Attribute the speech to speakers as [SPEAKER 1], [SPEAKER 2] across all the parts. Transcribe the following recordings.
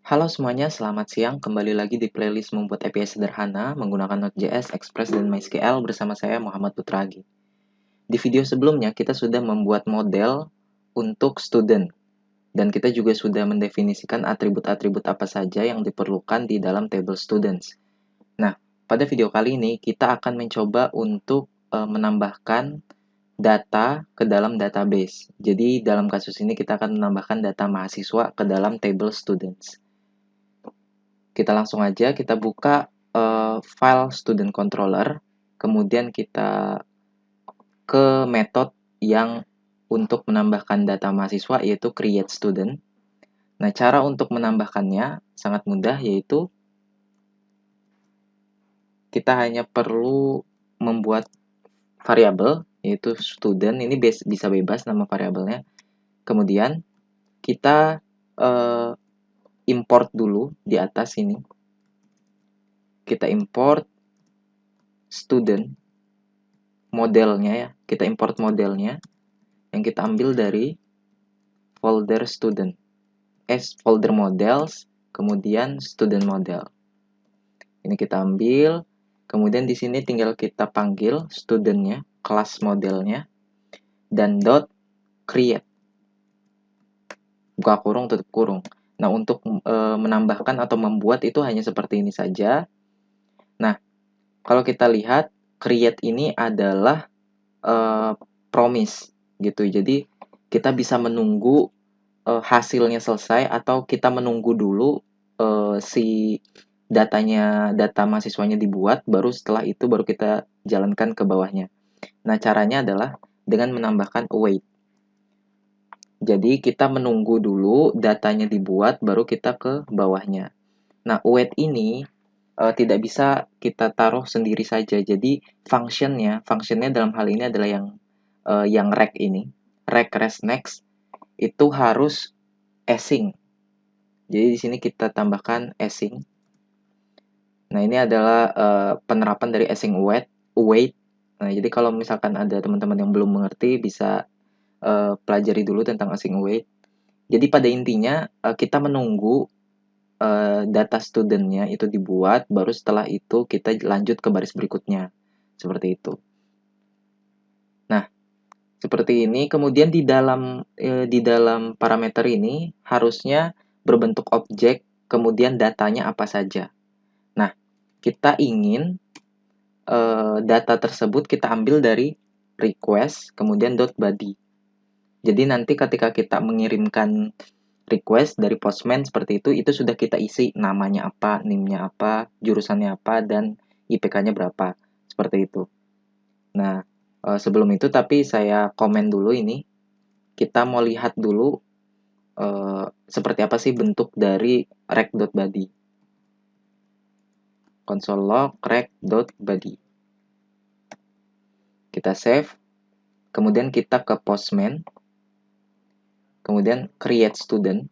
[SPEAKER 1] Halo semuanya, selamat siang. Kembali lagi di playlist membuat API sederhana menggunakan Node.js, Express, dan MySQL bersama saya Muhammad Putragi. Di video sebelumnya kita sudah membuat model untuk student dan kita juga sudah mendefinisikan atribut-atribut apa saja yang diperlukan di dalam table students. Nah, pada video kali ini kita akan mencoba untuk menambahkan data ke dalam database. Jadi dalam kasus ini kita akan menambahkan data mahasiswa ke dalam table students. Kita langsung aja, kita buka file student controller, kemudian kita ke metode yang untuk menambahkan data mahasiswa yaitu create student. Nah, cara untuk menambahkannya sangat mudah, yaitu kita hanya perlu membuat variabel yaitu student. Ini bisa bebas nama variabelnya. Kemudian kita import dulu di atas ini. Kita import student modelnya ya. Kita import modelnya yang kita ambil dari folder student. Folder models, kemudian student model. Ini kita ambil, kemudian di sini tinggal kita panggil studentnya, kelas modelnya, dan dot create. Buka kurung, tutup kurung. Nah, untuk menambahkan atau membuat itu hanya seperti ini saja. Nah, kalau kita lihat, create ini adalah promise gitu. Jadi, kita bisa menunggu hasilnya selesai atau kita menunggu dulu si data mahasiswanya dibuat, baru setelah itu baru kita jalankan ke bawahnya. Nah, caranya adalah dengan menambahkan await. Jadi kita menunggu dulu datanya dibuat, baru kita ke bawahnya. Nah, await ini tidak bisa kita taruh sendiri saja. Jadi functionnya dalam hal ini adalah yang rec ini, rec rest next itu harus async. Jadi di sini kita tambahkan async. Nah, ini adalah penerapan dari async await. Nah, jadi kalau misalkan ada teman-teman yang belum mengerti, bisa pelajari dulu tentang async await. Jadi pada intinya kita menunggu data studentnya itu dibuat, baru setelah itu kita lanjut ke baris berikutnya. Seperti itu. Nah, seperti ini. Kemudian di dalam parameter ini harusnya berbentuk objek, kemudian datanya apa saja. Nah, kita ingin data tersebut kita ambil dari request, kemudian .body. Jadi nanti ketika kita mengirimkan request dari Postman seperti itu sudah kita isi namanya apa, NIM-nya apa, jurusannya apa, dan IPK-nya berapa. Seperti itu. Nah, sebelum itu tapi saya komen dulu ini. Kita mau lihat dulu seperti apa sih bentuk dari rec.body. Console log rec.body. Kita save. Kemudian kita ke Postman. Kemudian create student.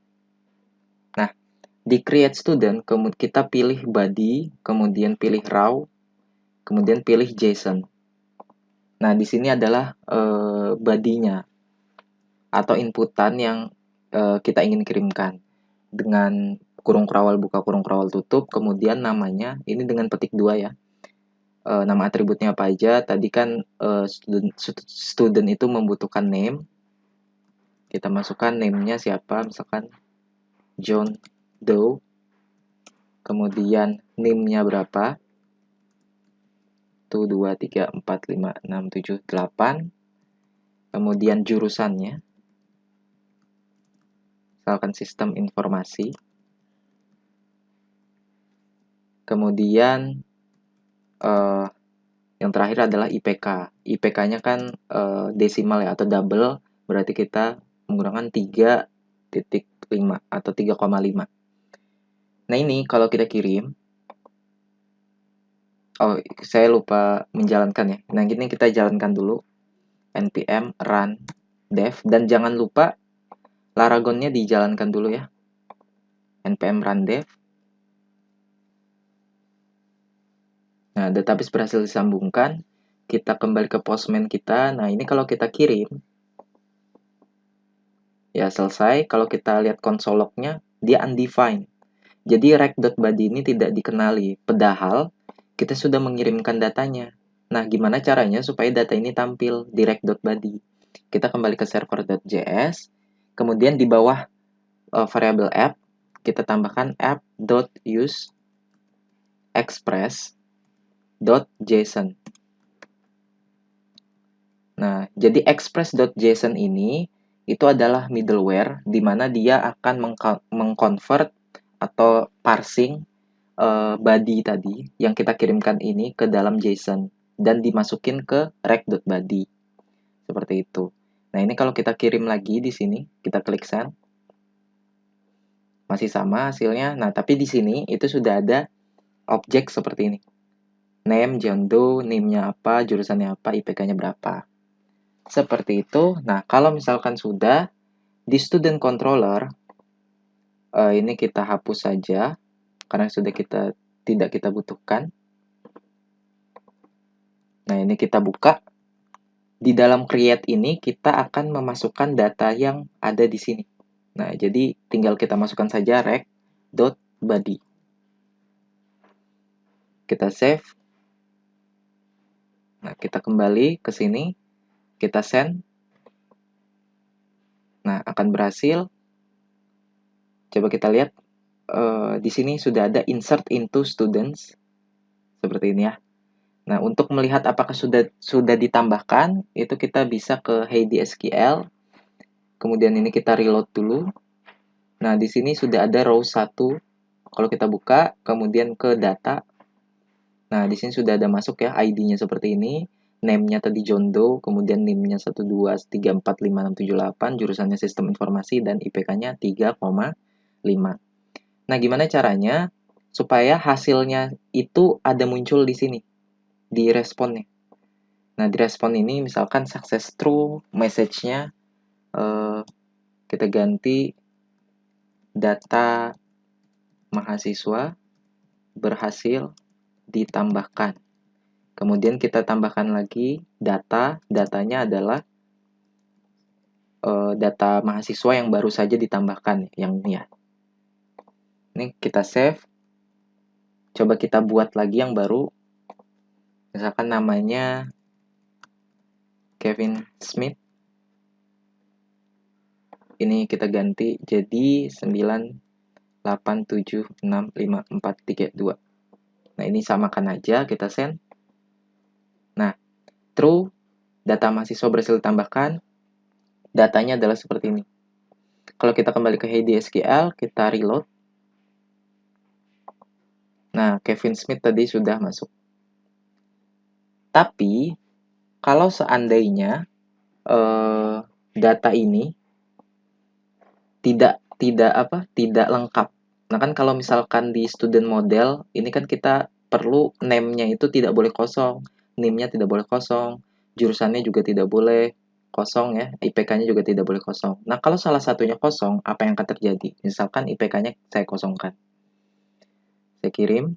[SPEAKER 1] Nah, di create student kita pilih body, kemudian pilih raw, kemudian pilih JSON. Nah, di sini adalah body-nya atau inputan yang kita ingin kirimkan dengan kurung kerawal buka, kurung kerawal tutup, kemudian namanya ini dengan petik 2 ya. Nama atributnya apa aja? Tadi kan student itu membutuhkan name. Kita masukkan name-nya siapa, misalkan John Doe. Kemudian NIM-nya berapa? 1, 2, 3, 4, 5, 6, 7, 8. Kemudian jurusannya. Misalkan sistem informasi. Kemudian yang terakhir adalah IPK. IPK-nya kan desimal ya, atau double. Berarti kita menggunakan 3.5 atau 3,5. Nah, ini kalau kita kirim, saya lupa menjalankan ya. Nah, ini kita jalankan dulu. npm run dev. Dan jangan lupa Laragonnya dijalankan dulu ya. npm run dev. Nah, database berhasil disambungkan. Kita kembali ke Postman kita. Nah, ini kalau kita kirim, ya selesai. Kalau kita lihat console log-nya, dia undefined. Jadi rec.body ini tidak dikenali, padahal kita sudah mengirimkan datanya. Nah, gimana caranya supaya data ini tampil di rec.body? Kita kembali ke server.js, kemudian di bawah variabel app, kita tambahkan app.use express.json. Nah, jadi express.json ini itu adalah middleware di mana dia akan mengconvert atau parsing body tadi yang kita kirimkan ini ke dalam JSON dan dimasukin ke rec.body. Seperti itu. Nah, ini kalau kita kirim lagi di sini, kita klik send. Masih sama hasilnya. Nah, tapi di sini itu sudah ada objek seperti ini. Name, John Doe, name-nya apa, jurusannya apa, IPK-nya berapa. Seperti itu. Nah, kalau misalkan sudah di student controller, ini kita hapus saja karena sudah tidak kita butuhkan. Nah, ini kita buka. Di dalam create ini kita akan memasukkan data yang ada di sini. Nah, jadi tinggal kita masukkan saja rec.body. Kita save. Nah, kita kembali ke sini. Kita send. Nah, akan berhasil. Coba kita lihat. Di sini sudah ada insert into students. Seperti ini ya. Nah, untuk melihat apakah sudah ditambahkan, itu kita bisa ke HeyDSQL. Kemudian ini kita reload dulu. Nah, di sini sudah ada row 1. Kalau kita buka, kemudian ke data. Nah, di sini sudah ada masuk ya ID-nya seperti ini. Name-nya tadi John Doe, kemudian NIM-nya 1234568, jurusannya Sistem Informasi, dan IPK-nya 3,5. Nah, gimana caranya supaya hasilnya itu ada muncul di sini, di responnya. Nah, di respon ini misalkan success true, message-nya kita ganti data mahasiswa berhasil ditambahkan. Kemudian kita tambahkan lagi datanya adalah data mahasiswa yang baru saja ditambahkan, yang ini ya. Ini kita save. Coba kita buat lagi yang baru. Misalkan namanya Kevin Smith. Ini kita ganti jadi 987654332. Nah, ini samakan aja, kita send. Nah, true, data mahasiswa berhasil ditambahkan. Datanya adalah seperti ini. Kalau kita kembali ke HeyDSQL, kita reload. Nah, Kevin Smith tadi sudah masuk. Tapi, kalau seandainya data ini tidak lengkap. Nah, kan kalau misalkan di student model, ini kan kita perlu name-nya itu tidak boleh kosong, NIM-nya tidak boleh kosong, jurusannya juga tidak boleh kosong ya, IPK-nya juga tidak boleh kosong. Nah, kalau salah satunya kosong, apa yang akan terjadi? Misalkan IPK-nya saya kosongkan. Saya kirim.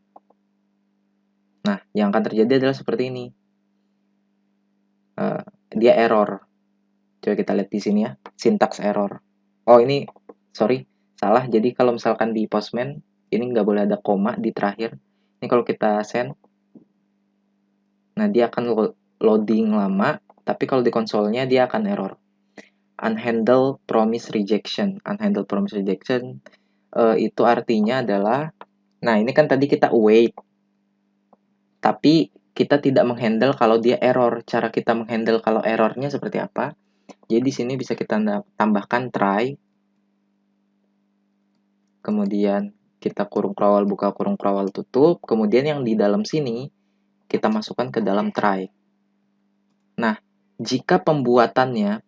[SPEAKER 1] Nah, yang akan terjadi adalah seperti ini. Dia error. Coba kita lihat di sini ya, syntax error. Oh, ini, sorry, salah. Jadi kalau misalkan di Postman, ini nggak boleh ada koma di terakhir. Ini kalau kita send, nah dia akan loading lama, tapi kalau di konsolnya dia akan error. Unhandled promise rejection. Unhandled promise rejection itu artinya adalah, nah ini kan tadi kita await, tapi kita tidak menghandle kalau dia error. Cara kita menghandle kalau errornya seperti apa? Jadi di sini bisa kita tambahkan try, kemudian kita kurung krawal buka, kurung krawal tutup, kemudian yang di dalam sini kita masukkan ke dalam try. Nah, jika pembuatannya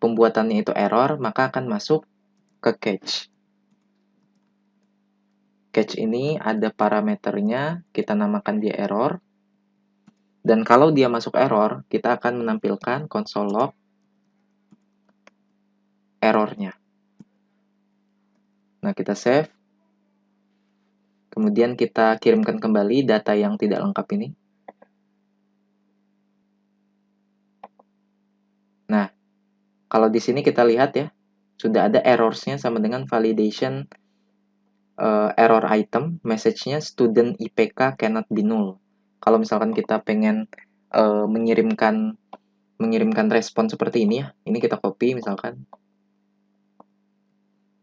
[SPEAKER 1] itu error, maka akan masuk ke catch. Catch ini ada parameternya, kita namakan dia error. Dan kalau dia masuk error, kita akan menampilkan console log errornya. Nah, kita save. Kemudian kita kirimkan kembali data yang tidak lengkap ini. Nah, kalau di sini kita lihat ya, sudah ada errors-nya sama dengan validation error item, message-nya student IPK cannot be null. Kalau misalkan kita pengen mengirimkan respon seperti ini ya, ini kita copy misalkan.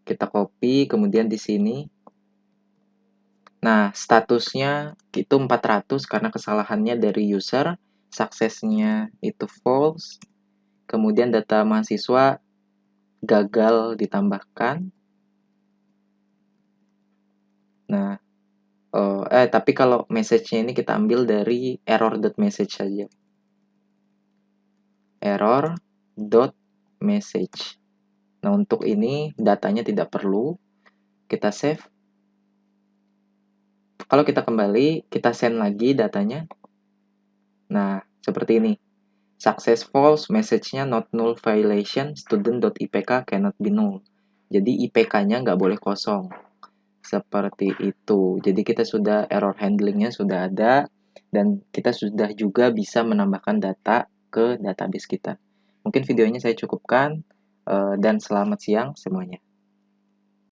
[SPEAKER 1] Kita copy, kemudian di sini. Nah, statusnya itu 400 karena kesalahannya dari user, suksesnya itu false, kemudian data mahasiswa gagal ditambahkan. Nah, tapi kalau message-nya ini kita ambil dari error.message saja. Error.message. Nah, untuk ini datanya tidak perlu. Kita save. Kalau kita kembali, kita send lagi datanya. Nah, seperti ini. Success false, message-nya not null violation, student.ipk cannot be null. Jadi IPK-nya nggak boleh kosong. Seperti itu. Jadi kita sudah error handling-nya sudah ada, dan kita sudah juga bisa menambahkan data ke database kita. Mungkin videonya saya cukupkan, dan selamat siang semuanya.